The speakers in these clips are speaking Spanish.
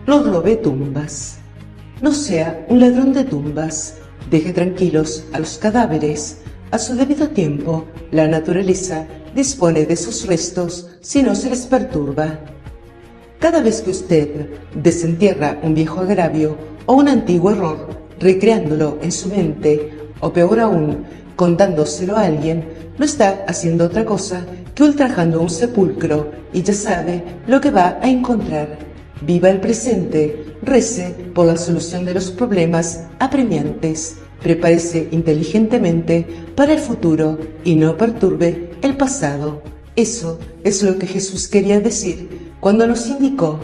no robe tumbas. No sea un ladrón de tumbas. Deje tranquilos a los cadáveres. A su debido tiempo, la naturaleza dispone de sus restos si no se les perturba. Cada vez que usted desentierra un viejo agravio o un antiguo error, recreándolo en su mente, o peor aún, contándoselo a alguien, no está haciendo otra cosa que ultrajando un sepulcro y ya sabe lo que va a encontrar. Viva el presente, rece por la solución de los problemas apremiantes, prepárese inteligentemente para el futuro y no perturbe el pasado. Eso es lo que Jesús quería decir cuando nos indicó: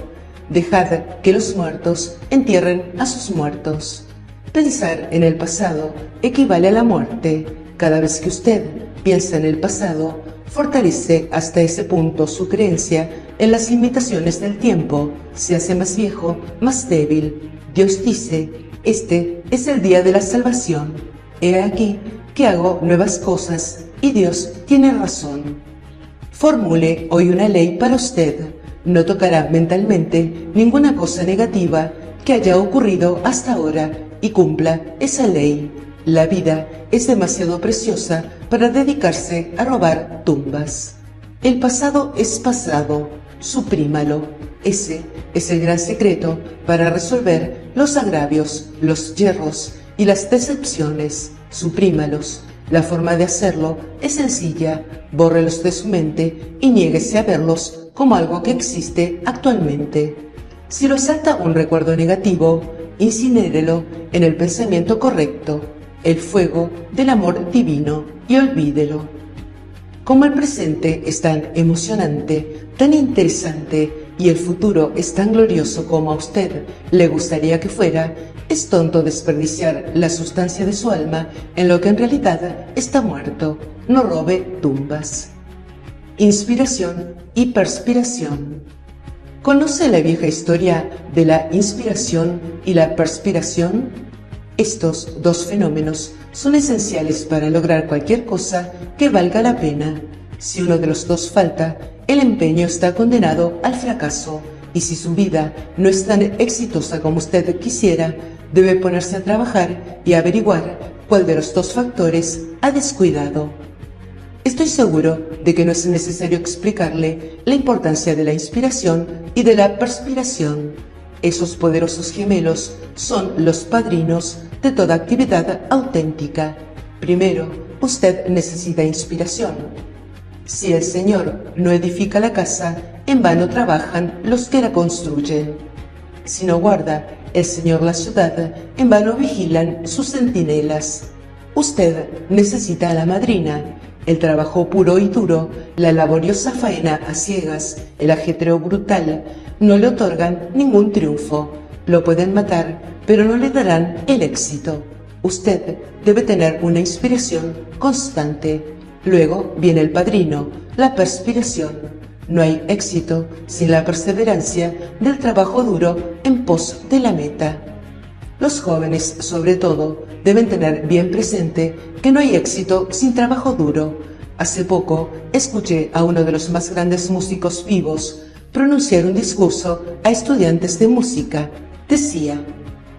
dejad que los muertos entierren a sus muertos. Pensar en el pasado equivale a la muerte. Cada vez que usted piensa en el pasado, fortalece hasta ese punto su creencia en las limitaciones del tiempo. Se hace más viejo, más débil. Dios dice: este es el día de la salvación. He aquí que hago nuevas cosas, y Dios tiene razón. Formule hoy una ley para usted. No tocará mentalmente ninguna cosa negativa que haya ocurrido hasta ahora y cumpla esa ley. La vida es demasiado preciosa para dedicarse a robar tumbas. El pasado es pasado, suprímalo. Ese es el gran secreto para resolver los agravios, los yerros y las decepciones. Suprímalos. La forma de hacerlo es sencilla: bórrelos de su mente y niéguese a verlos como algo que existe actualmente. Si lo asalta un recuerdo negativo, incinérelo en el pensamiento correcto, el fuego del amor divino, y olvídelo. Como el presente es tan emocionante, tan interesante, y el futuro es tan glorioso como a usted le gustaría que fuera, es tonto desperdiciar la sustancia de su alma en lo que en realidad está muerto. No robe tumbas. Inspiración y perspiración. ¿Conoce la vieja historia de la inspiración y la perspiración? Estos dos fenómenos son esenciales para lograr cualquier cosa que valga la pena. Si uno de los dos falta, el empeño está condenado al fracaso, y si su vida no es tan exitosa como usted quisiera, debe ponerse a trabajar y averiguar cuál de los dos factores ha descuidado. Estoy seguro de que no es necesario explicarle la importancia de la inspiración y de la perspiración. Esos poderosos gemelos son los padrinos de toda actividad auténtica. Primero, usted necesita inspiración. Si el Señor no edifica la casa, en vano trabajan los que la construyen. Si no guarda el Señor la ciudad, en vano vigilan sus centinelas. Usted necesita a la madrina. El trabajo puro y duro, la laboriosa faena a ciegas, el ajetreo brutal, no le otorgan ningún triunfo. Lo pueden matar, pero no le darán el éxito. Usted debe tener una inspiración constante. Luego viene el padrino, la perspiración. No hay éxito sin la perseverancia del trabajo duro en pos de la meta. Los jóvenes, sobre todo, deben tener bien presente que no hay éxito sin trabajo duro. Hace poco escuché a uno de los más grandes músicos vivos pronunciar un discurso a estudiantes de música. Decía: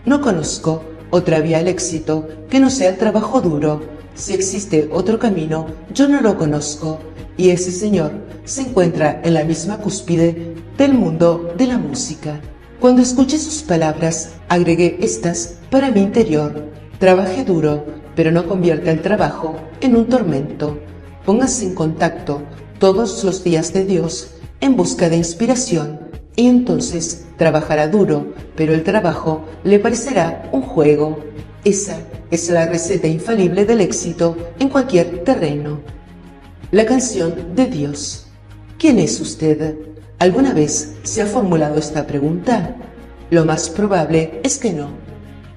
no conozco otra vía al éxito que no sea el trabajo duro. Si existe otro camino, yo no lo conozco. Y ese señor se encuentra en la misma cúspide del mundo de la música. Cuando escuché sus palabras, agregué estas para mi interior: trabaje duro, pero no convierta el trabajo en un tormento. Póngase en contacto todos los días de Dios en busca de inspiración, y entonces trabajará duro, pero el trabajo le parecerá un juego. Esa es la receta infalible del éxito en cualquier terreno. La canción de Dios. ¿Quién es usted? ¿Alguna vez se ha formulado esta pregunta? Lo más probable es que no.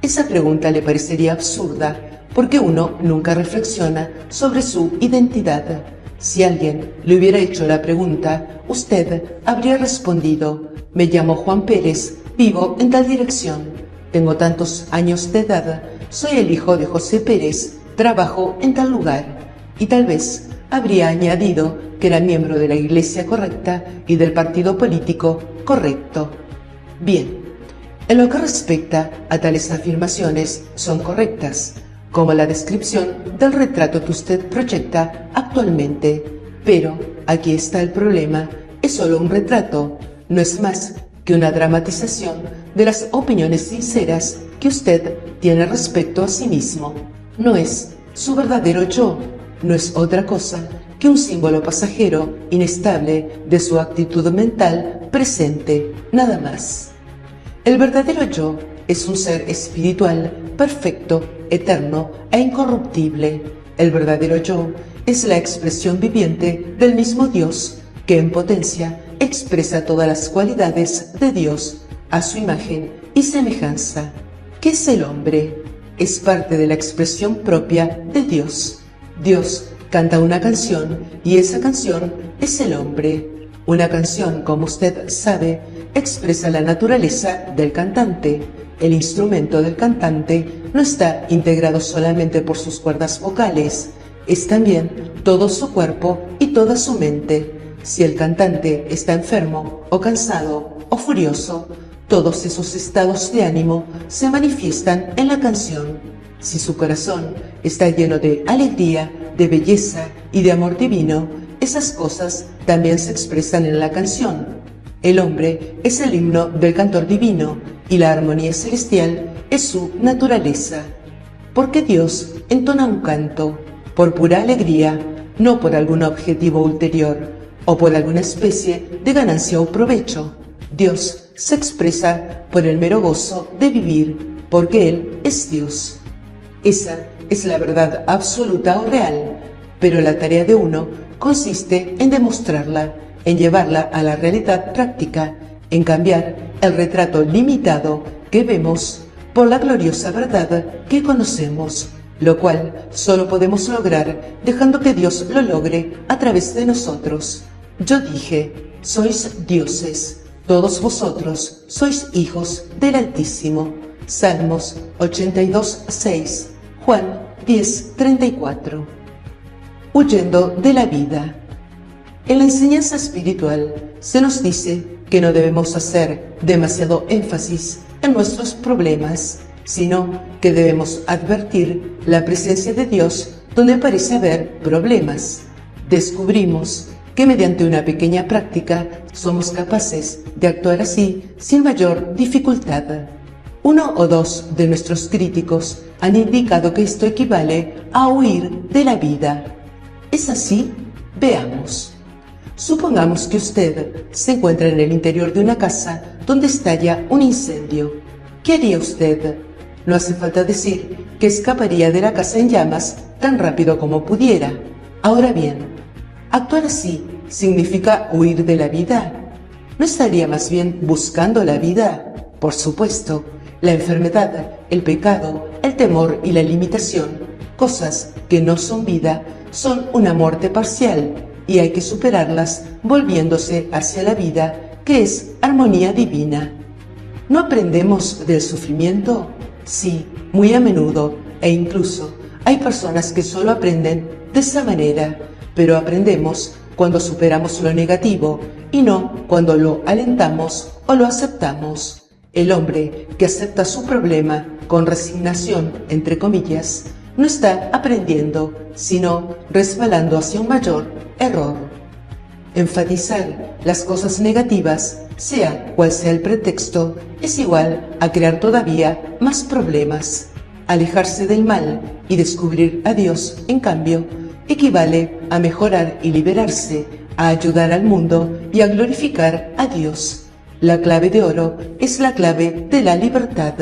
Esa pregunta le parecería absurda porque uno nunca reflexiona sobre su identidad. Si alguien le hubiera hecho la pregunta, usted habría respondido: me llamo Juan Pérez, vivo en tal dirección, tengo tantos años de edad, soy el hijo de José Pérez, trabajo en tal lugar. Y tal vez habría añadido que era miembro de la iglesia correcta y del partido político correcto. Bien, En lo que respecta a tales afirmaciones, son correctas, como la descripción del retrato que usted proyecta actualmente. Pero aquí está el problema: es solo un retrato, no es más que una dramatización de las opiniones sinceras que usted tiene respecto a sí mismo. No es su verdadero yo, no es otra cosa que un símbolo pasajero, inestable, de su actitud mental presente, nada más. El verdadero yo es un ser espiritual, perfecto, eterno e incorruptible. El verdadero yo es la expresión viviente del mismo Dios, que en potencia expresa todas las cualidades de Dios a su imagen y semejanza. ¿Qué es el hombre? Es parte de la expresión propia de Dios. Dios canta una canción y esa canción es el hombre. Una canción, como usted sabe, expresa la naturaleza del cantante. El instrumento del cantante no está integrado solamente por sus cuerdas vocales, es también todo su cuerpo y toda su mente. Si el cantante está enfermo o cansado o furioso, todos esos estados de ánimo se manifiestan en la canción. Si su corazón está lleno de alegría, de belleza y de amor divino, esas cosas también se expresan en la canción. El hombre es el himno del cantor divino y la armonía celestial es su naturaleza. Porque Dios entona un canto por pura alegría, no por algún objetivo ulterior o por alguna especie de ganancia o provecho. Dios se expresa por el mero gozo de vivir, porque Él es Dios. Esa es la verdad absoluta o real, pero la tarea de uno consiste en demostrarla, en llevarla a la realidad práctica, en cambiar el retrato limitado que vemos por la gloriosa verdad que conocemos, lo cual solo podemos lograr dejando que Dios lo logre a través de nosotros. Yo dije: sois dioses, todos vosotros sois hijos del Altísimo. Salmos 82:6, Juan 10:34. Huyendo de la vida. En la enseñanza espiritual se nos dice que no debemos hacer demasiado énfasis en nuestros problemas, sino que debemos advertir la presencia de Dios donde parece haber problemas. Descubrimos que mediante una pequeña práctica somos capaces de actuar así sin mayor dificultad. Uno o dos de nuestros críticos han indicado que esto equivale a huir de la vida. ¿Es así? Veamos. Supongamos que usted se encuentra en el interior de una casa donde estalla un incendio. ¿Qué haría usted? No hace falta decir que escaparía de la casa en llamas tan rápido como pudiera. Ahora bien, actuar así significa huir de la vida. ¿No estaría más bien buscando la vida? Por supuesto, la enfermedad, el pecado, el temor y la limitación, cosas que no son vida, son una muerte parcial y hay que superarlas volviéndose hacia la vida, que es armonía divina. ¿No aprendemos del sufrimiento? Sí, muy a menudo, e incluso hay personas que solo aprenden de esa manera, pero aprendemos cuando superamos lo negativo y no cuando lo alentamos o lo aceptamos. El hombre que acepta su problema con resignación, entre comillas, no está aprendiendo, sino resbalando hacia un mayor error. Enfatizar las cosas negativas, sea cual sea el pretexto, es igual a crear todavía más problemas. Alejarse del mal y descubrir a Dios, en cambio, equivale a mejorar y liberarse, a ayudar al mundo y a glorificar a Dios. La clave de oro es la clave de la libertad.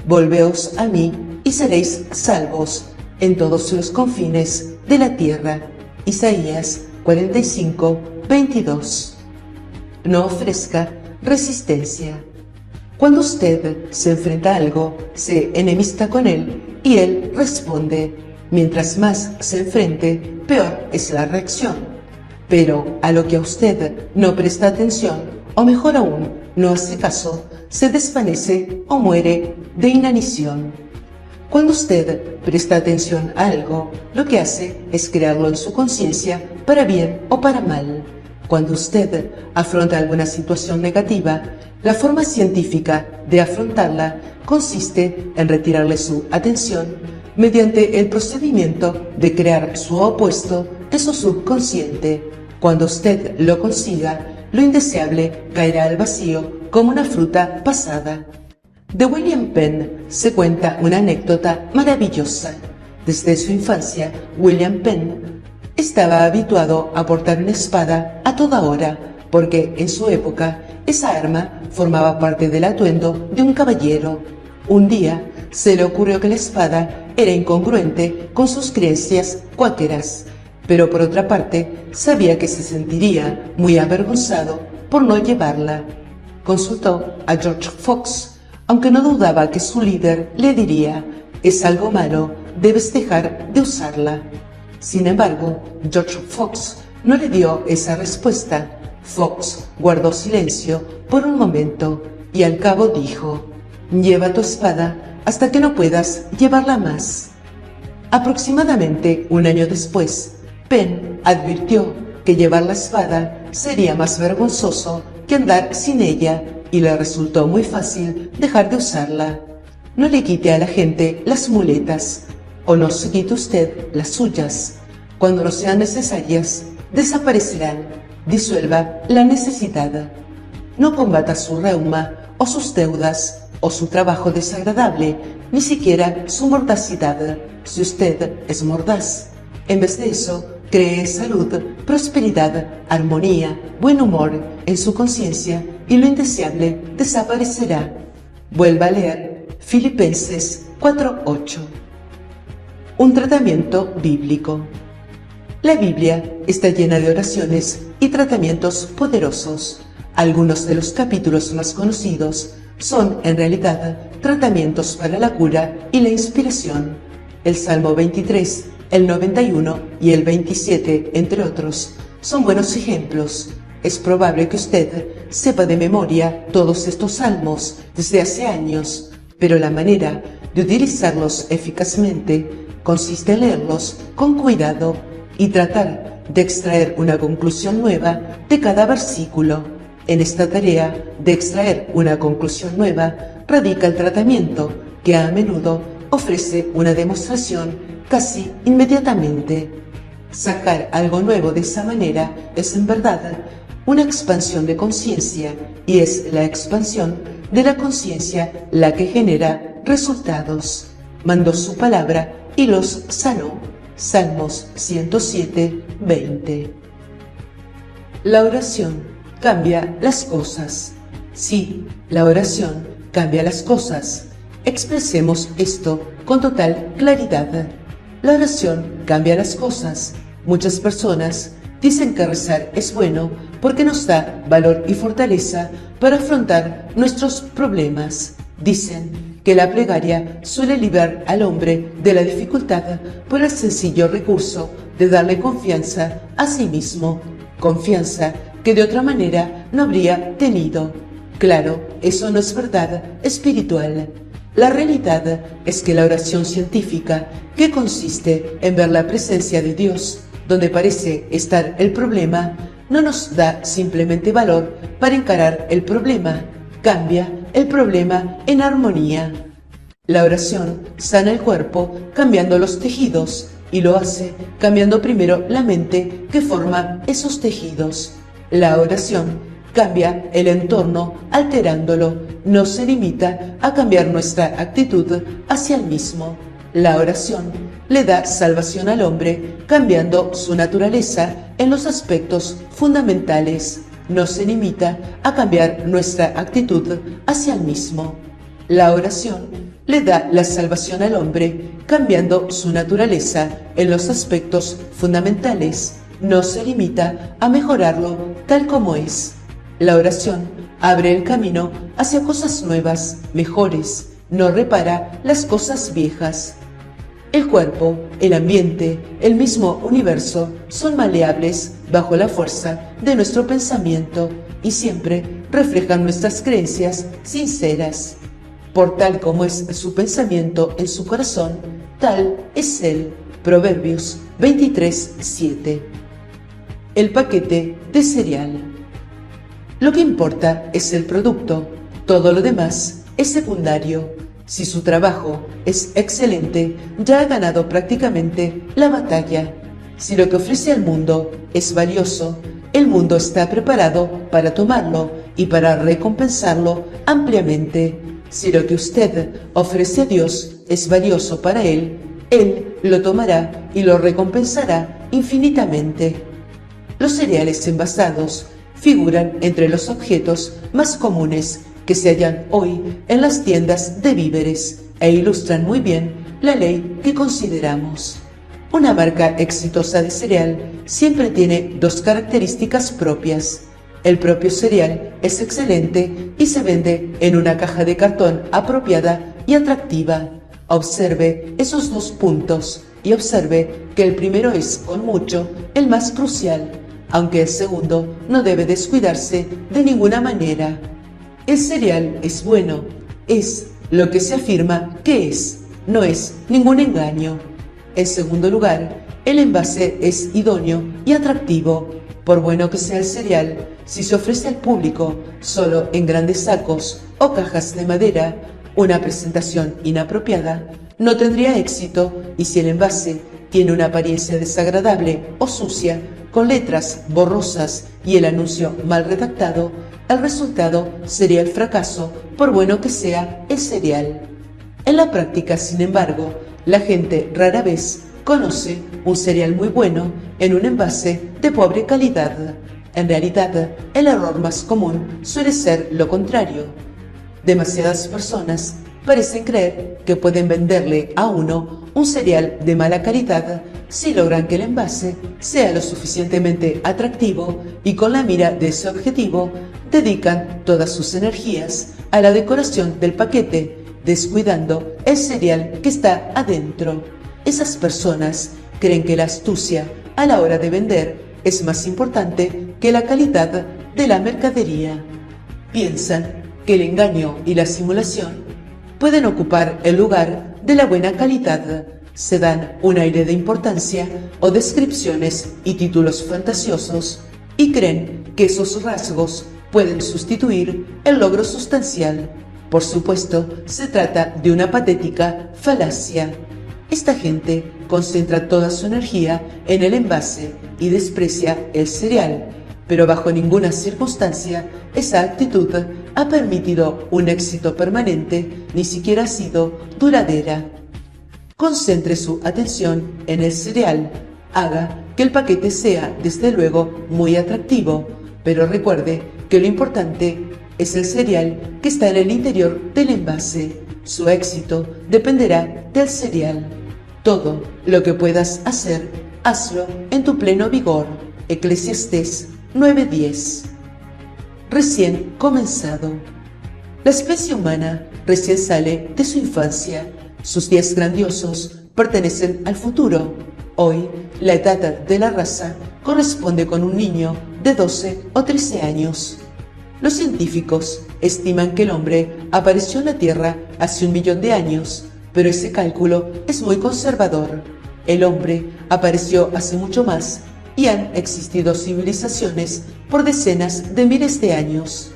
Volveos a mí y seréis salvos en todos los confines de la tierra. Isaías 45:22. No ofrezca resistencia. Cuando usted se enfrenta a algo, se enemista con él y él responde. Mientras más se enfrente, peor es la reacción. Pero a lo que a usted no presta atención, o mejor aún, no hace caso, se desvanece o muere de inanición. Cuando usted presta atención a algo, lo que hace es crearlo en su conciencia para bien o para mal. Cuando usted afronta alguna situación negativa, La forma científica de afrontarla consiste en retirarle su atención mediante el procedimiento de crear su opuesto en su subconsciente. Cuando usted lo consiga, lo indeseable caerá al vacío como una fruta pasada. De William Penn se cuenta una anécdota maravillosa. Desde su infancia, William Penn estaba habituado a portar una espada a toda hora, porque en su época esa arma formaba parte del atuendo de un caballero. Un día se le ocurrió que la espada era incongruente con sus creencias cuáqueras, pero por otra parte sabía que se sentiría muy avergonzado por no llevarla. Consultó a George Fox, aunque no dudaba que su líder le diría: «Es algo malo, debes dejar de usarla». Sin embargo, George Fox no le dio esa respuesta. Fox guardó silencio por un momento y al cabo dijo: «Lleva tu espada hasta que no puedas llevarla más». Aproximadamente un año después, Penn advirtió que llevar la espada sería más vergonzoso que andar sin ella y le resultó muy fácil dejar de usarla. No le quite a la gente las muletas, o no se quite usted las suyas. Cuando no sean necesarias, desaparecerán. Disuelva la necesidad. No combata su reuma, o sus deudas, o su trabajo desagradable, ni siquiera su mordacidad, si usted es mordaz. En vez de eso, cree salud, prosperidad, armonía, buen humor en su conciencia y lo indeseable desaparecerá. Vuelva a leer Filipenses 4:8. Un tratamiento bíblico. La Biblia está llena de oraciones y tratamientos poderosos. Algunos de los capítulos más conocidos son en realidad tratamientos para la cura y la inspiración. El Salmo 23, el 91 y el 27, entre otros, son buenos ejemplos. Es probable que usted sepa de memoria todos estos salmos desde hace años, pero la manera de utilizarlos eficazmente consiste en leerlos con cuidado y tratar de extraer una conclusión nueva de cada versículo. En esta tarea de extraer una conclusión nueva radica el tratamiento, que a menudo ofrece una demostración casi inmediatamente. Sacar algo nuevo de esa manera es en verdad una expansión de conciencia, y es la expansión de la conciencia la que genera resultados. Mandó su palabra y los sanó. Salmos 107, 20. La oración cambia las cosas. Sí, la oración cambia las cosas. Expresemos esto con total claridad. La oración cambia las cosas. Muchas personas dicen que rezar es bueno porque nos da valor y fortaleza para afrontar nuestros problemas. Dicen que la plegaria suele librar al hombre de la dificultad por el sencillo recurso de darle confianza a sí mismo, confianza que de otra manera no habría tenido. Claro, eso no es verdad espiritual. La realidad es que la oración científica, que consiste en ver la presencia de Dios donde parece estar el problema, no nos da simplemente valor para encarar el problema, cambia el problema en armonía. La oración sana el cuerpo cambiando los tejidos y lo hace cambiando primero la mente que forma esos tejidos. La oración cambia el entorno alterándolo, no se limita a cambiar nuestra actitud hacia el mismo. La oración le da salvación al hombre cambiando su naturaleza en los aspectos fundamentales, no se limita a cambiar nuestra actitud hacia el mismo. La oración le da la salvación al hombre cambiando su naturaleza en los aspectos fundamentales, no se limita a mejorarlo tal como es. La oración abre el camino hacia cosas nuevas, mejores, no repara las cosas viejas. El cuerpo, el ambiente, el mismo universo son maleables bajo la fuerza de nuestro pensamiento y siempre reflejan nuestras creencias sinceras. Por tal como es su pensamiento en su corazón, tal es él. Proverbios 23:7. El paquete de cereal. Lo que importa es el producto, todo lo demás es secundario. Si su trabajo es excelente, ya ha ganado prácticamente la batalla. Si lo que ofrece al mundo es valioso, el mundo está preparado para tomarlo y para recompensarlo ampliamente. Si lo que usted ofrece a Dios es valioso para Él lo tomará y lo recompensará infinitamente. Los cereales envasados figuran entre los objetos más comunes que se hallan hoy en las tiendas de víveres e ilustran muy bien la ley que consideramos. Una marca exitosa de cereal siempre tiene dos características propias. El propio cereal es excelente y se vende en una caja de cartón apropiada y atractiva. Observe esos dos puntos y observe que el primero es, con mucho, el más crucial, aunque el segundo no debe descuidarse de ninguna manera. El cereal es bueno, es lo que se afirma que es, no es ningún engaño. En segundo lugar, el envase es idóneo y atractivo. Por bueno que sea el cereal, si se ofrece al público solo en grandes sacos o cajas de madera, una presentación inapropiada no tendría éxito, y si el envase tiene una apariencia desagradable o sucia, con letras borrosas y el anuncio mal redactado, el resultado sería el fracaso, por bueno que sea el cereal. En la práctica, sin embargo, la gente rara vez conoce un cereal muy bueno en un envase de pobre calidad. En realidad, el error más común suele ser lo contrario. Demasiadas personas parecen creer que pueden venderle a uno un cereal de mala calidad si logran que el envase sea lo suficientemente atractivo, y con la mira de ese objetivo dedican todas sus energías a la decoración del paquete, descuidando el cereal que está adentro. Esas personas creen que la astucia a la hora de vender es más importante que la calidad de la mercadería. Piensan que el engaño y la simulación pueden ocupar el lugar de la buena calidad. Se dan un aire de importancia o descripciones y títulos fantasiosos y creen que esos rasgos pueden sustituir el logro sustancial. Por supuesto, se trata de una patética falacia. Esta gente concentra toda su energía en el envase y desprecia el cereal, pero bajo ninguna circunstancia esa actitud ha permitido un éxito permanente, ni siquiera ha sido duradera. Concentre su atención en el cereal, haga que el paquete sea, desde luego, muy atractivo, pero recuerde que lo importante es el cereal que está en el interior del envase. Su éxito dependerá del cereal. Todo lo que puedas hacer, hazlo en tu pleno vigor. Eclesiastés 9:10. Recién comenzado. La especie humana recién sale de su infancia. Sus días grandiosos pertenecen al futuro. Hoy, la edad de la raza corresponde con un niño de 12 o 13 años. Los científicos estiman que el hombre apareció en la Tierra hace 1 millón de años, pero ese cálculo es muy conservador. El hombre apareció hace mucho más y han existido civilizaciones por decenas de miles de años.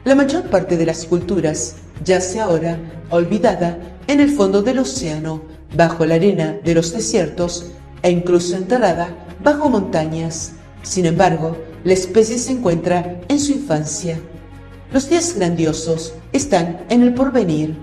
La mayor parte de las culturas yace ahora olvidada en el fondo del océano, bajo la arena de los desiertos e incluso enterrada bajo montañas. Sin embargo, la especie se encuentra en su infancia. Los días grandiosos están en el porvenir.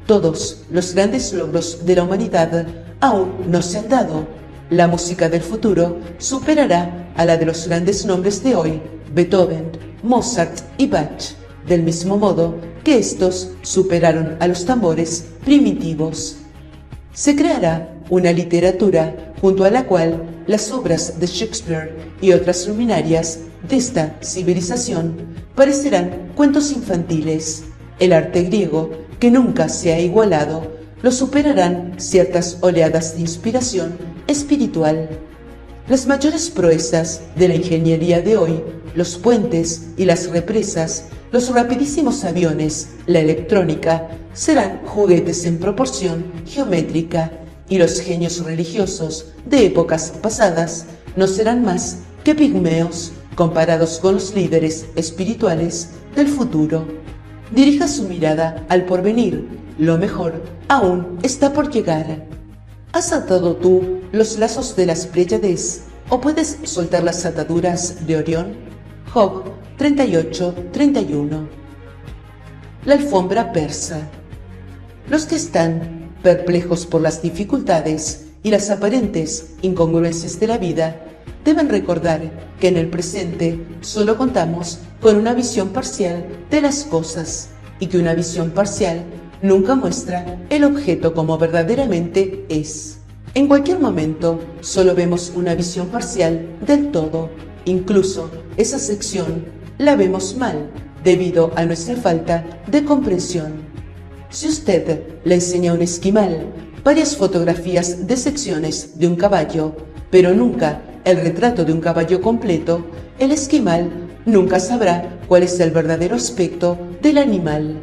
Todos los grandes logros de la humanidad aún no se han dado. La música del futuro superará a la de los grandes nombres de hoy, Beethoven, Mozart y Bach, del mismo modo que estos superaron a los tambores primitivos. Se creará una literatura junto a la cual las obras de Shakespeare y otras luminarias de esta civilización parecerán cuentos infantiles. El arte griego, que nunca se ha igualado, lo superarán ciertas oleadas de inspiración espiritual. Las mayores proezas de la ingeniería de hoy, los puentes y las represas, los rapidísimos aviones, la electrónica, serán juguetes en proporción geométrica, y los genios religiosos de épocas pasadas no serán más que pigmeos comparados con los líderes espirituales del futuro. Dirija su mirada al porvenir, lo mejor aún está por llegar. ¿Has atado tú los lazos de las Pléyades o puedes soltar las ataduras de Orión? Job 38:31. La alfombra persa. Los que están perplejos por las dificultades y las aparentes incongruencias de la vida deben recordar que en el presente solo contamos con una visión parcial de las cosas y que una visión parcial nunca muestra el objeto como verdaderamente es. En cualquier momento solo vemos una visión parcial del todo. Incluso esa sección la vemos mal debido a nuestra falta de comprensión. Si usted le enseña a un esquimal varias fotografías de secciones de un caballo, pero nunca el retrato de un caballo completo, el esquimal nunca sabrá cuál es el verdadero aspecto del animal.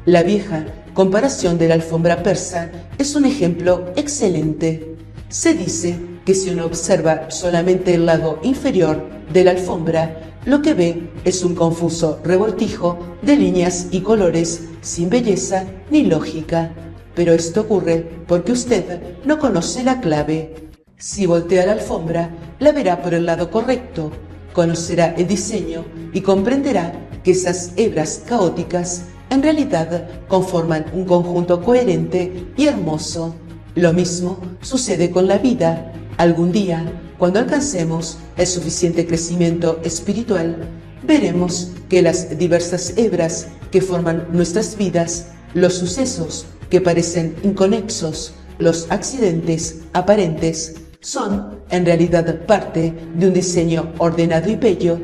La vieja comparación de la alfombra persa es un ejemplo excelente. Se dice que si uno observa solamente el lado inferior de la alfombra, lo que ve es un confuso revoltijo de líneas y colores sin belleza ni lógica. Pero esto ocurre porque usted no conoce la clave. Si voltea la alfombra, la verá por el lado correcto, conocerá el diseño y comprenderá que esas hebras caóticas en realidad conforman un conjunto coherente y hermoso. Lo mismo sucede con la vida. Algún día, cuando alcancemos el suficiente crecimiento espiritual, veremos que las diversas hebras que forman nuestras vidas, los sucesos que parecen inconexos, los accidentes aparentes, son en realidad parte de un diseño ordenado y bello,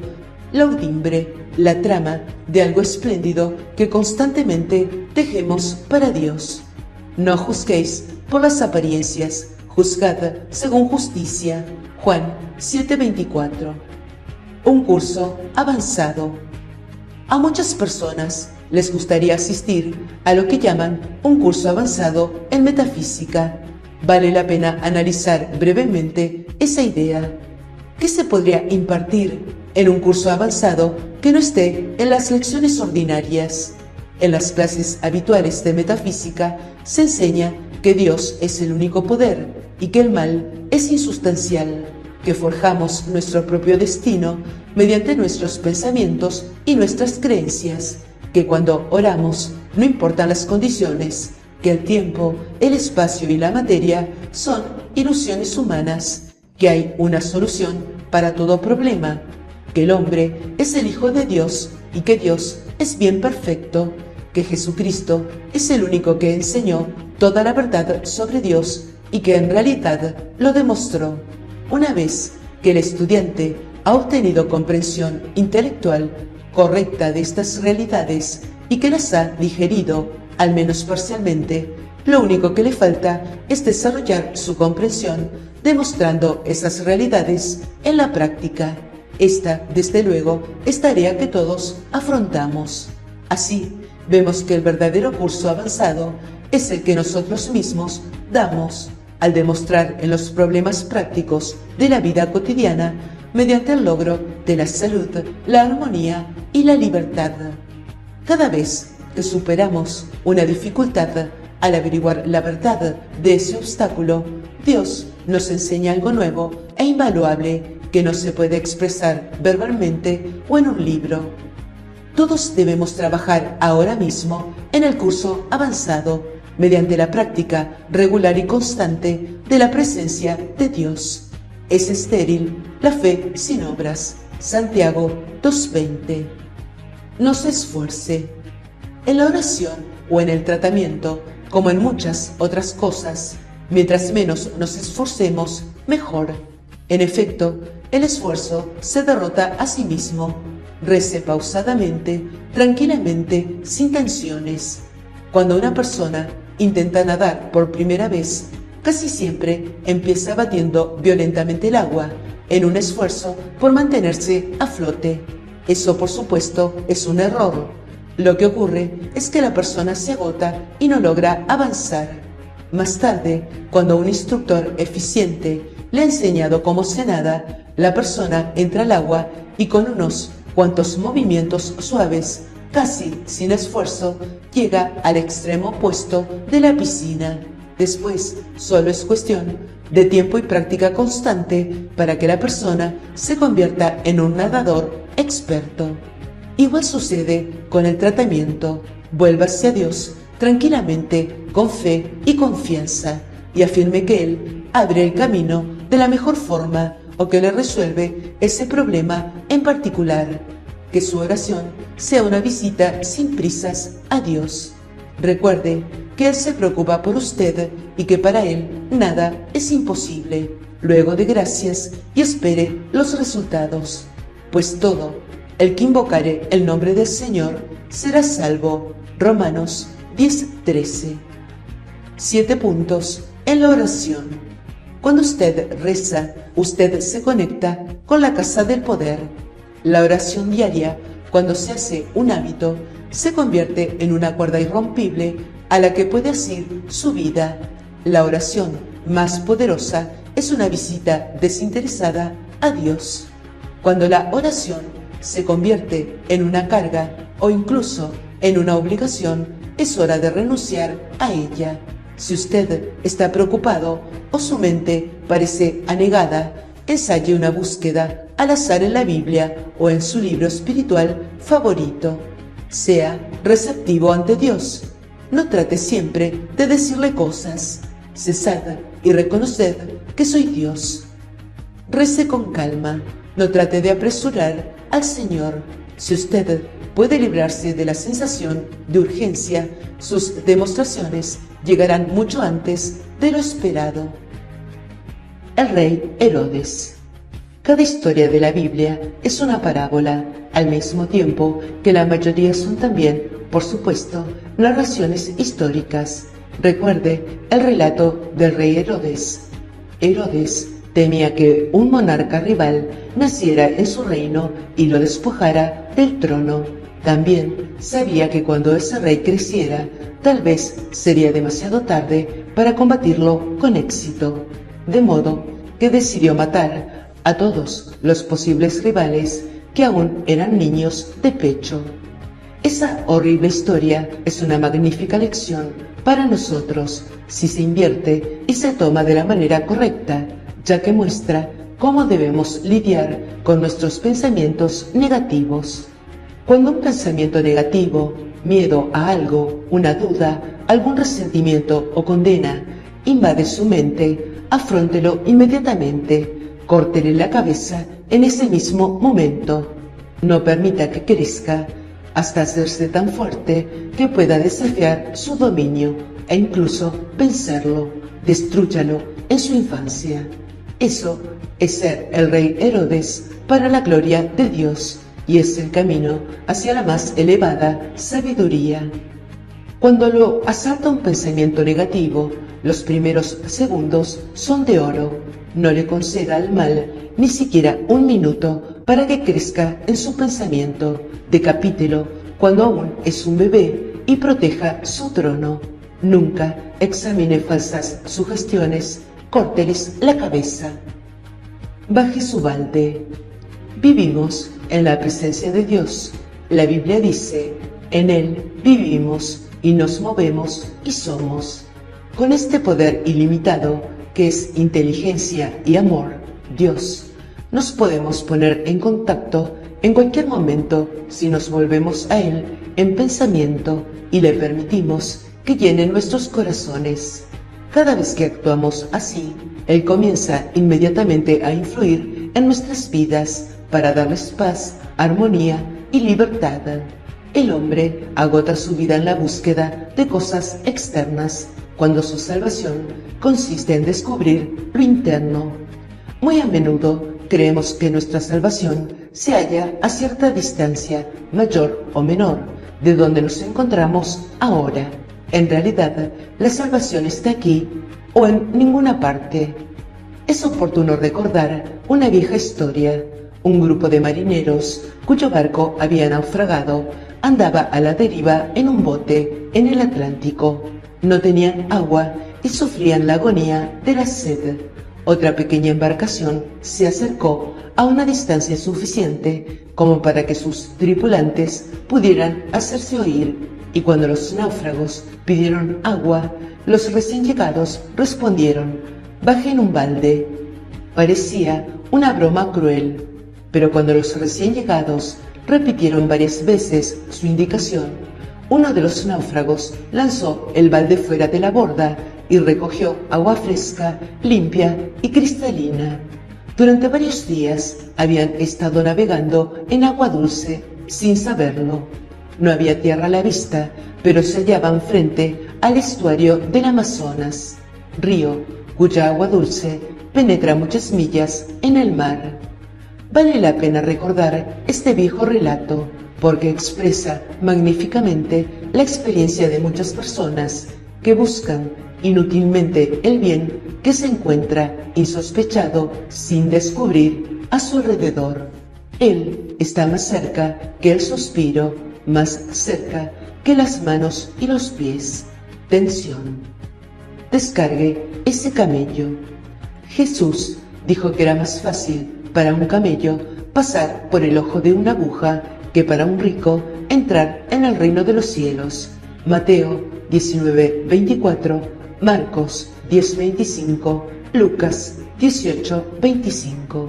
la urdimbre, la trama de algo espléndido que constantemente tejemos para Dios. No juzguéis por las apariencias, juzgad según justicia. Juan 7:24. Un curso avanzado. A muchas personas les gustaría asistir a lo que llaman un curso avanzado en metafísica. Vale la pena analizar brevemente esa idea. ¿Qué se podría impartir en un curso avanzado que no esté en las lecciones ordinarias? En las clases habituales de metafísica se enseña que Dios es el único poder y que el mal es insustancial, que forjamos nuestro propio destino mediante nuestros pensamientos y nuestras creencias, que cuando oramos no importan las condiciones, que el tiempo, el espacio y la materia son ilusiones humanas, que hay una solución para todo problema, que el hombre es el Hijo de Dios y que Dios es bien perfecto, que Jesucristo es el único que enseñó toda la verdad sobre Dios y que en realidad lo demostró. Una vez que el estudiante ha obtenido comprensión intelectual correcta de estas realidades y que las ha digerido, al menos parcialmente, lo único que le falta es desarrollar su comprensión demostrando esas realidades en la práctica. Esta, desde luego, es tarea que todos afrontamos. Así, vemos que el verdadero curso avanzado es el que nosotros mismos damos al demostrar en los problemas prácticos de la vida cotidiana mediante el logro de la salud, la armonía y la libertad. Cada vez que superamos una dificultad al averiguar la verdad de ese obstáculo, Dios nos enseña algo nuevo e invaluable que no se puede expresar verbalmente o en un libro. Todos debemos trabajar ahora mismo en el curso avanzado mediante la práctica regular y constante de la presencia de Dios. Es estéril la fe sin obras. Santiago 2:20. No se esfuerce. En la oración o en el tratamiento, como en muchas otras cosas, mientras menos nos esforcemos, mejor. En efecto, el esfuerzo se derrota a sí mismo. Rece pausadamente, tranquilamente, sin tensiones. Cuando una persona intenta nadar por primera vez, casi siempre empieza batiendo violentamente el agua, en un esfuerzo por mantenerse a flote. Eso, por supuesto, es un error. Lo que ocurre es que la persona se agota y no logra avanzar. Más tarde, cuando un instructor eficiente le ha enseñado cómo se nada, la persona entra al agua y con unos cuantos movimientos suaves, casi sin esfuerzo, llega al extremo opuesto de la piscina. Después, solo es cuestión de tiempo y práctica constante para que la persona se convierta en un nadador experto. Igual sucede con el tratamiento. Vuélvase a Dios tranquilamente, con fe y confianza, y afirme que Él abre el camino de la mejor forma o que le resuelve ese problema en particular. Que su oración sea una visita sin prisas a Dios. Recuerde que Él se preocupa por usted y que para Él nada es imposible. Luego de gracias y espere los resultados, pues todo el que invocare el nombre del Señor será salvo. Romanos 10:13. 7 puntos en la oración. Cuando usted reza, usted se conecta con la casa del poder. La oración diaria, cuando se hace un hábito, se convierte en una cuerda irrompible a la que puede asir su vida. La oración más poderosa es una visita desinteresada a Dios. Cuando la oración se convierte en una carga o incluso en una obligación, es hora de renunciar a ella. Si usted está preocupado o su mente parece anegada, ensaye una búsqueda al azar en la Biblia o en su libro espiritual favorito. Sea receptivo ante Dios. No trate siempre de decirle cosas. Cesad y reconoced que soy Dios. Rece con calma. No trate de apresurar al Señor. Si usted puede librarse de la sensación de urgencia, sus demostraciones llegarán mucho antes de lo esperado. El rey Herodes. Cada historia de la Biblia es una parábola, al mismo tiempo que la mayoría son también, por supuesto, narraciones históricas. Recuerde el relato del rey Herodes. Herodes temía que un monarca rival naciera en su reino y lo despojara del trono. También sabía que cuando ese rey creciera, tal vez sería demasiado tarde para combatirlo con éxito. De modo que decidió matar a todos los posibles rivales que aún eran niños de pecho. Esa horrible historia es una magnífica lección para nosotros si se invierte y se toma de la manera correcta, ya que muestra cómo debemos lidiar con nuestros pensamientos negativos. Cuando un pensamiento negativo, miedo a algo, una duda, algún resentimiento o condena invade su mente, afróntelo inmediatamente, córtele la cabeza en ese mismo momento. No permita que crezca hasta hacerse tan fuerte que pueda desafiar su dominio e incluso vencerlo. Destrúyalo en su infancia. Eso es ser el rey Herodes para la gloria de Dios y es el camino hacia la más elevada sabiduría. Cuando lo asalta un pensamiento negativo, los primeros segundos son de oro. No le conceda al mal ni siquiera un minuto para que crezca en su pensamiento. Decapítelo cuando aún es un bebé y proteja su trono. Nunca examine falsas sugestiones, córteles la cabeza. Baje su balde. Vivimos en la presencia de Dios. La Biblia dice, en Él vivimos y nos movemos y somos. Con este poder ilimitado, que es inteligencia y amor, Dios, nos podemos poner en contacto en cualquier momento si nos volvemos a Él en pensamiento y le permitimos que llene nuestros corazones. Cada vez que actuamos así, Él comienza inmediatamente a influir en nuestras vidas para darles paz, armonía y libertad. El hombre agota su vida en la búsqueda de cosas externas, cuando su salvación consiste en descubrir lo interno. Muy a menudo creemos que nuestra salvación se halla a cierta distancia, mayor o menor, de donde nos encontramos ahora. En realidad, la salvación está aquí o en ninguna parte. Es oportuno recordar una vieja historia. Un grupo de marineros, cuyo barco había naufragado, andaba a la deriva en un bote en el Atlántico. No tenían agua y sufrían la agonía de la sed. Otra pequeña embarcación se acercó a una distancia suficiente como para que sus tripulantes pudieran hacerse oír, y cuando los náufragos pidieron agua, los recién llegados respondieron: «Bajen un balde». Parecía una broma cruel, pero cuando los recién llegados repitieron varias veces su indicación, uno de los náufragos lanzó el balde fuera de la borda y recogió agua fresca, limpia y cristalina. Durante varios días habían estado navegando en agua dulce sin saberlo. No había tierra a la vista, pero se hallaban frente al estuario del Amazonas, río cuya agua dulce penetra muchas millas en el mar. Vale la pena recordar este viejo relato porque expresa magníficamente la experiencia de muchas personas que buscan inútilmente el bien que se encuentra insospechado sin descubrir a su alrededor. Él está más cerca que el suspiro, más cerca que las manos y los pies. Tensión. Descargue ese camello. Jesús dijo que era más fácil para un camello pasar por el ojo de una aguja que para un rico entrar en el reino de los cielos. Mateo 19:24, Marcos 10:25, Lucas 18:25.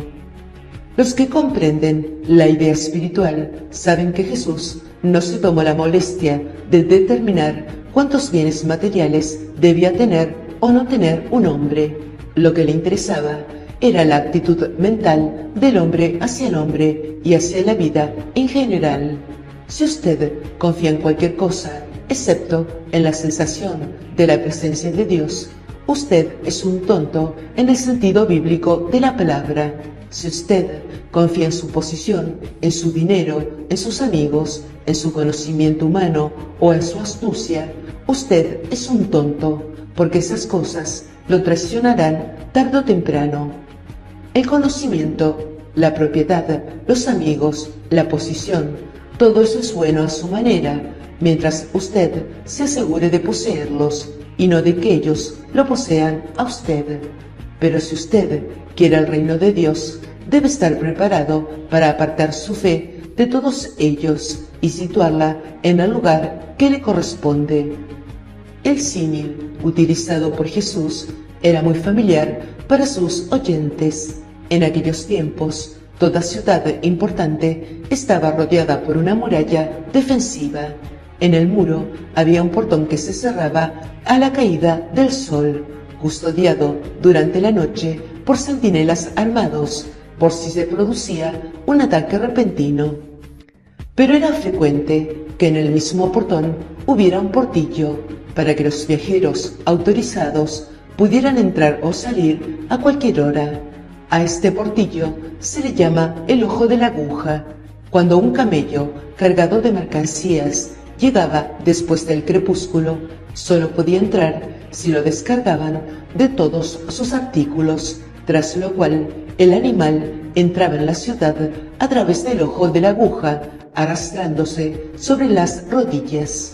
Los que comprenden la idea espiritual saben que Jesús no se tomó la molestia de determinar cuántos bienes materiales debía tener o no tener un hombre. Lo que le interesaba era la actitud mental del hombre hacia el hombre y hacia la vida en general. Si usted confía en cualquier cosa, excepto en la sensación de la presencia de Dios, usted es un tonto en el sentido bíblico de la palabra. Si usted confía en su posición, en su dinero, en sus amigos, en su conocimiento humano o en su astucia, usted es un tonto, porque esas cosas lo traicionarán tarde o temprano. El conocimiento, la propiedad, los amigos, la posición, todo eso es bueno a su manera, mientras usted se asegure de poseerlos y no de que ellos lo posean a usted. Pero si usted quiere el reino de Dios, debe estar preparado para apartar su fe de todos ellos y situarla en el lugar que le corresponde. El símil utilizado por Jesús era muy familiar para sus oyentes. En aquellos tiempos, toda ciudad importante estaba rodeada por una muralla defensiva. En el muro había un portón que se cerraba a la caída del sol, custodiado durante la noche por centinelas armados, por si se producía un ataque repentino. Pero era frecuente que en el mismo portón hubiera un portillo para que los viajeros autorizados pudieran entrar o salir a cualquier hora. A este portillo se le llama el ojo de la aguja. Cuando un camello cargado de mercancías llegaba después del crepúsculo, solo podía entrar si lo descargaban de todos sus artículos, tras lo cual el animal entraba en la ciudad a través del ojo de la aguja, arrastrándose sobre las rodillas.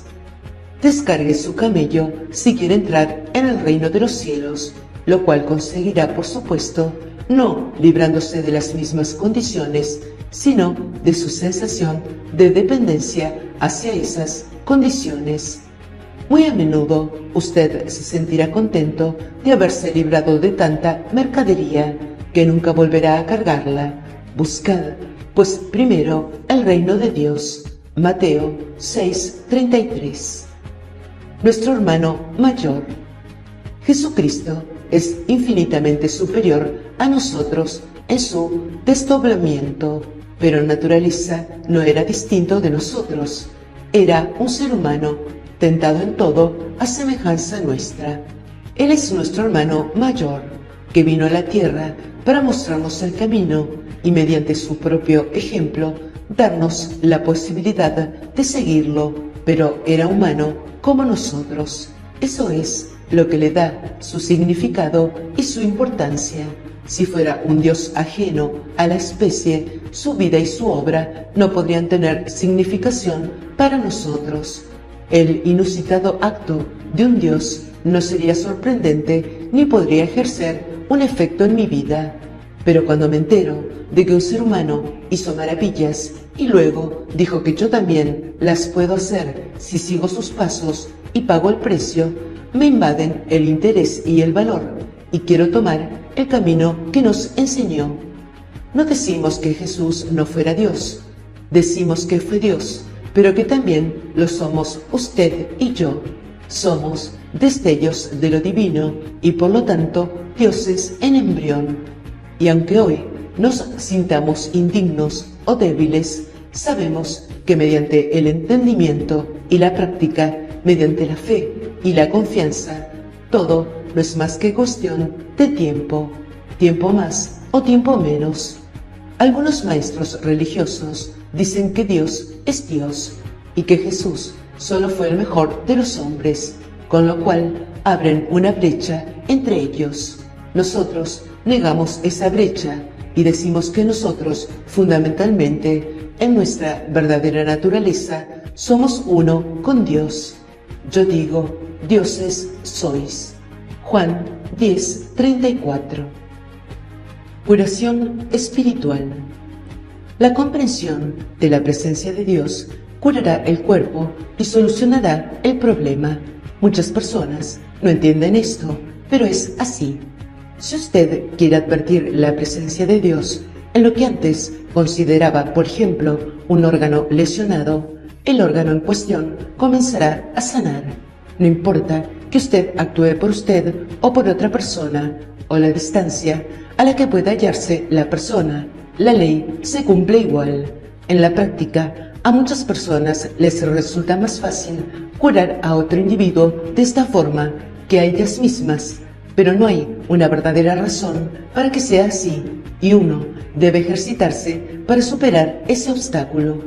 Descargue su camello si quiere entrar en el reino de los cielos, lo cual conseguirá, por supuesto, no librándose de las mismas condiciones, sino de su sensación de dependencia hacia esas condiciones. Muy a menudo usted se sentirá contento de haberse librado de tanta mercadería que nunca volverá a cargarla. Buscad, pues, primero el reino de Dios. Mateo 6:33. Nuestro hermano mayor. Jesucristo es infinitamente superior a nosotros en su desdoblamiento, pero en naturaleza no era distinto de nosotros. Era un ser humano, tentado en todo a semejanza nuestra. Él es nuestro hermano mayor, que vino a la tierra para mostrarnos el camino y mediante su propio ejemplo darnos la posibilidad de seguirlo, pero era humano como nosotros. Eso es lo que le da su significado y su importancia. Si fuera un Dios ajeno a la especie, su vida y su obra no podrían tener significación para nosotros. El inusitado acto de un Dios no sería sorprendente ni podría ejercer un efecto en mi vida. Pero cuando me entero de que un ser humano hizo maravillas y luego dijo que yo también las puedo hacer si sigo sus pasos y pago el precio, me invaden el interés y el valor, y quiero tomar el camino que nos enseñó. No decimos que Jesús no fuera Dios, decimos que fue Dios, pero que también lo somos usted y yo. Somos destellos de lo divino y por lo tanto dioses en embrión. Y aunque hoy nos sintamos indignos o débiles, sabemos que mediante el entendimiento y la práctica, mediante la fe y la confianza, todo no es más que cuestión de tiempo, tiempo más o tiempo menos. Algunos maestros religiosos dicen que Dios es Dios y que Jesús solo fue el mejor de los hombres, con lo cual abren una brecha entre ellos. Nosotros negamos esa brecha y decimos que nosotros, fundamentalmente, en nuestra verdadera naturaleza, somos uno con Dios. Yo digo, dioses sois. Juan 10:34. Curación espiritual. La comprensión de la presencia de Dios curará el cuerpo y solucionará el problema. Muchas personas no entienden esto, pero es así. Si usted quiere advertir la presencia de Dios en lo que antes consideraba, por ejemplo, un órgano lesionado, el órgano en cuestión comenzará a sanar. No importa que usted actúe por usted o por otra persona, o la distancia a la que pueda hallarse la persona, la ley se cumple igual. En la práctica, a muchas personas les resulta más fácil curar a otro individuo de esta forma que a ellas mismas, pero no hay una verdadera razón para que sea así, y uno debe ejercitarse para superar ese obstáculo.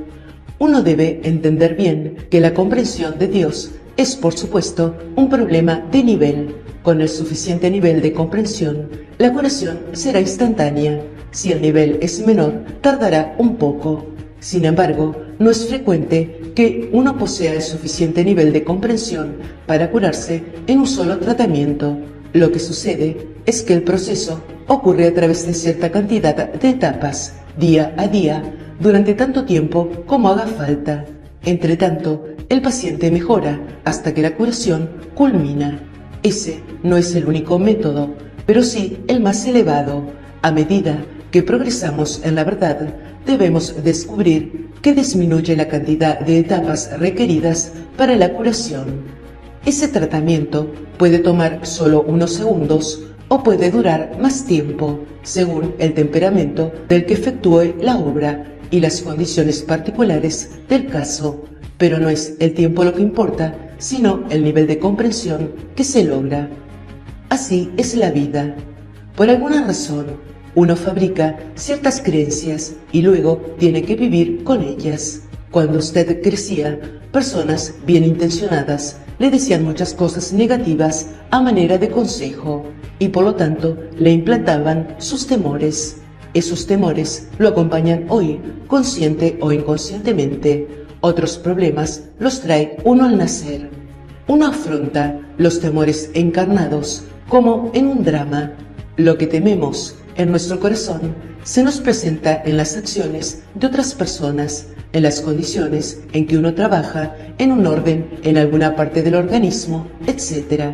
Uno debe entender bien que la comprensión de Dios es, por supuesto, un problema de nivel. Con el suficiente nivel de comprensión, la curación será instantánea. Si el nivel es menor, tardará un poco. Sin embargo, no es frecuente que uno posea el suficiente nivel de comprensión para curarse en un solo tratamiento. Lo que sucede es que el proceso ocurre a través de cierta cantidad de etapas, día a día, durante tanto tiempo como haga falta. Entre tanto, el paciente mejora hasta que la curación culmina. Ese no es el único método, pero sí el más elevado. A medida que progresamos en la verdad, debemos descubrir que disminuye la cantidad de etapas requeridas para la curación. Ese tratamiento puede tomar solo unos segundos o puede durar más tiempo, según el temperamento del que efectúe la obra y las condiciones particulares del caso. Pero no es el tiempo lo que importa, sino el nivel de comprensión que se logra. Así es la vida. Por alguna razón, uno fabrica ciertas creencias y luego tiene que vivir con ellas. Cuando usted crecía, personas bien intencionadas le decían muchas cosas negativas a manera de consejo y por lo tanto le implantaban sus temores. Esos temores lo acompañan hoy, consciente o inconscientemente. Otros problemas los trae uno al nacer. Uno afronta los temores encarnados como en un drama. Lo que tememos en nuestro corazón se nos presenta en las acciones de otras personas, en las condiciones en que uno trabaja, en un orden, en alguna parte del organismo, etc.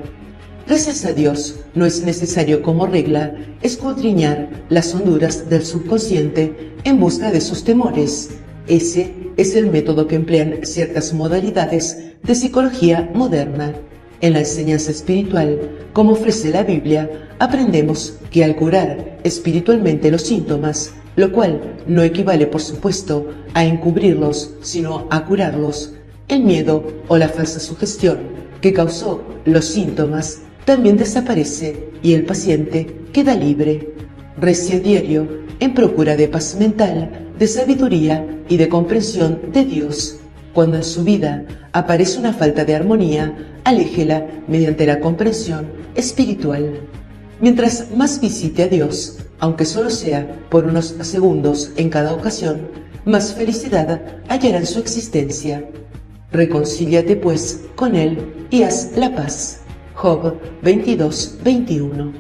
Gracias a Dios, no es necesario como regla escudriñar las honduras del subconsciente en busca de sus temores. Ese es el método que emplean ciertas modalidades de psicología moderna. En la enseñanza espiritual, como ofrece la Biblia, aprendemos que al curar espiritualmente los síntomas, lo cual no equivale por supuesto a encubrirlos, sino a curarlos, el miedo o la falsa sugestión que causó los síntomas también desaparece y el paciente queda libre. Rece a diario en procura de paz mental, de sabiduría y de comprensión de Dios. Cuando en su vida aparece una falta de armonía, aléjela mediante la comprensión espiritual. Mientras más visite a Dios, aunque solo sea por unos segundos en cada ocasión, más felicidad hallará en su existencia. Reconcíliate pues con Él y haz la paz. Job 22:21.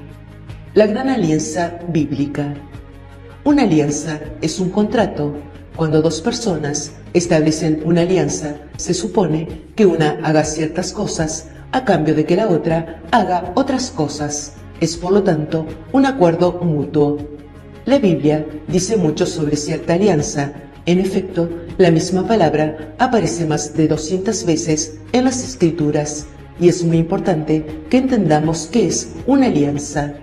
La gran alianza bíblica. Una alianza es un contrato. Cuando dos personas establecen una alianza, se supone que una haga ciertas cosas a cambio de que la otra haga otras cosas. Es por lo tanto un acuerdo mutuo. La Biblia dice mucho sobre cierta alianza. En efecto, la misma palabra aparece más de 200 veces en las Escrituras, y es muy importante que entendamos qué es una alianza.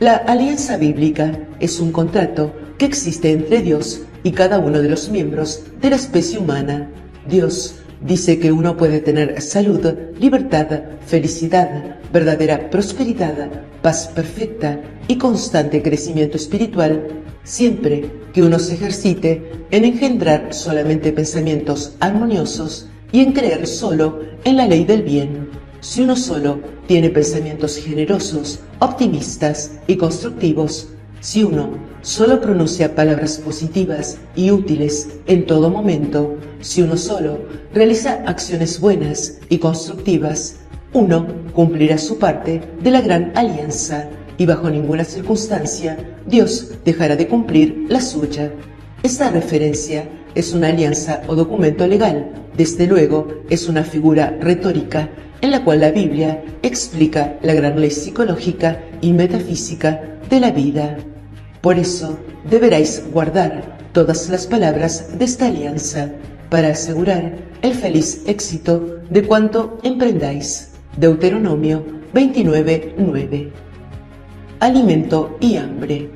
La alianza bíblica es un contrato que existe entre Dios y cada uno de los miembros de la especie humana. Dios dice que uno puede tener salud, libertad, felicidad, verdadera prosperidad, paz perfecta y constante crecimiento espiritual, siempre que uno se ejercite en engendrar solamente pensamientos armoniosos y en creer solo en la ley del bien. Si uno solo tiene pensamientos generosos, optimistas y constructivos, si uno solo pronuncia palabras positivas y útiles en todo momento, si uno solo realiza acciones buenas y constructivas, uno cumplirá su parte de la gran alianza y bajo ninguna circunstancia Dios dejará de cumplir la suya. Esta referencia es una alianza o documento legal, desde luego es una figura retórica en la cual la Biblia explica la gran ley psicológica y metafísica de la vida. Por eso deberáis guardar todas las palabras de esta alianza para asegurar el feliz éxito de cuanto emprendáis. Deuteronomio 29:9. Alimento y hambre.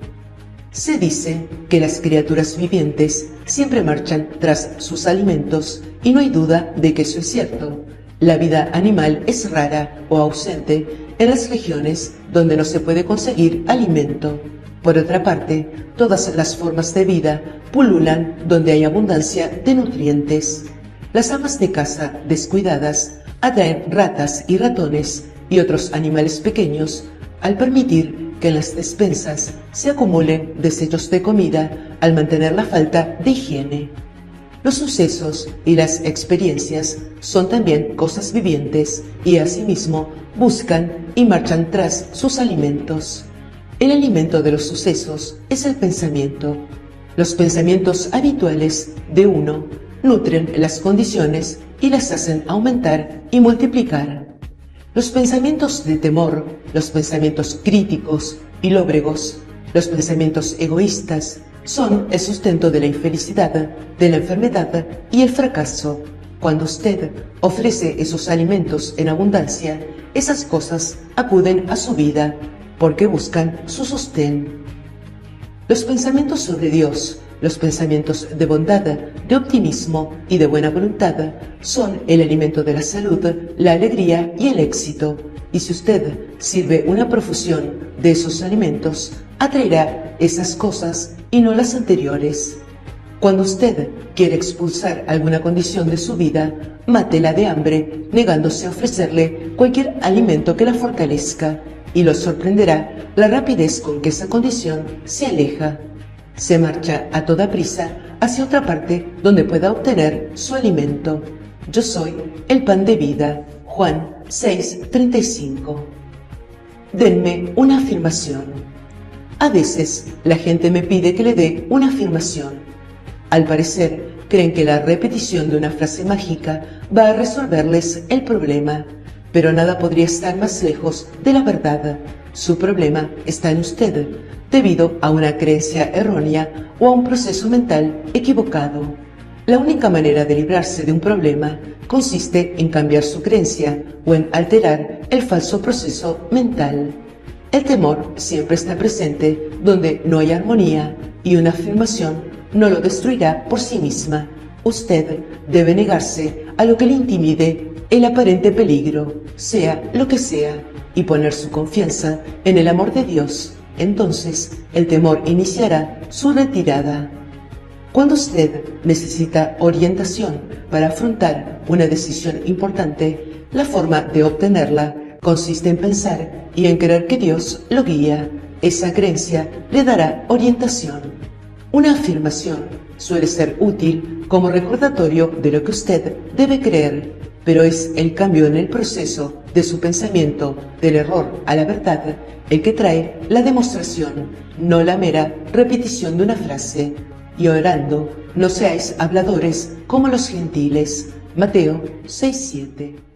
Se dice que las criaturas vivientes siempre marchan tras sus alimentos y no hay duda de que eso es cierto. La vida animal es rara o ausente en las regiones donde no se puede conseguir alimento. Por otra parte, todas las formas de vida pululan donde hay abundancia de nutrientes. Las amas de casa descuidadas atraen ratas y ratones y otros animales pequeños al permitir que en las despensas se acumulen desechos de comida al mantener la falta de higiene. Los sucesos y las experiencias son también cosas vivientes y asimismo buscan y marchan tras sus alimentos. El alimento de los sucesos es el pensamiento. Los pensamientos habituales de uno nutren las condiciones y las hacen aumentar y multiplicar. Los pensamientos de temor, los pensamientos críticos y lóbregos, los pensamientos egoístas, son el sustento de la infelicidad, de la enfermedad y el fracaso. Cuando usted ofrece esos alimentos en abundancia, esas cosas acuden a su vida, porque buscan su sostén. Los pensamientos sobre Dios, los pensamientos de bondad, de optimismo y de buena voluntad son el alimento de la salud, la alegría y el éxito. Y si usted sirve una profusión de esos alimentos, atraerá esas cosas y no las anteriores. Cuando usted quiere expulsar alguna condición de su vida, mátela de hambre, negándose a ofrecerle cualquier alimento que la fortalezca, y lo sorprenderá la rapidez con que esa condición se aleja. Se marcha a toda prisa hacia otra parte donde pueda obtener su alimento. Yo soy el pan de vida. Juan 6:35. Denme una afirmación. A veces la gente me pide que le dé una afirmación. Al parecer, creen que la repetición de una frase mágica va a resolverles el problema, pero nada podría estar más lejos de la verdad. Su problema está en usted, debido a una creencia errónea o a un proceso mental equivocado. La única manera de librarse de un problema consiste en cambiar su creencia o en alterar el falso proceso mental. El temor siempre está presente donde no hay armonía y una afirmación no lo destruirá por sí misma. Usted debe negarse a lo que le intimide el aparente peligro, sea lo que sea, y poner su confianza en el amor de Dios. Entonces el temor iniciará su retirada. Cuando usted necesita orientación para afrontar una decisión importante, la forma de obtenerla consiste en pensar y en creer que Dios lo guía. Esa creencia le dará orientación. Una afirmación suele ser útil como recordatorio de lo que usted debe creer, pero es el cambio en el proceso de su pensamiento, del error a la verdad, el que trae la demostración, no la mera repetición de una frase. Y orando, no seáis habladores como los gentiles. Mateo 6:7.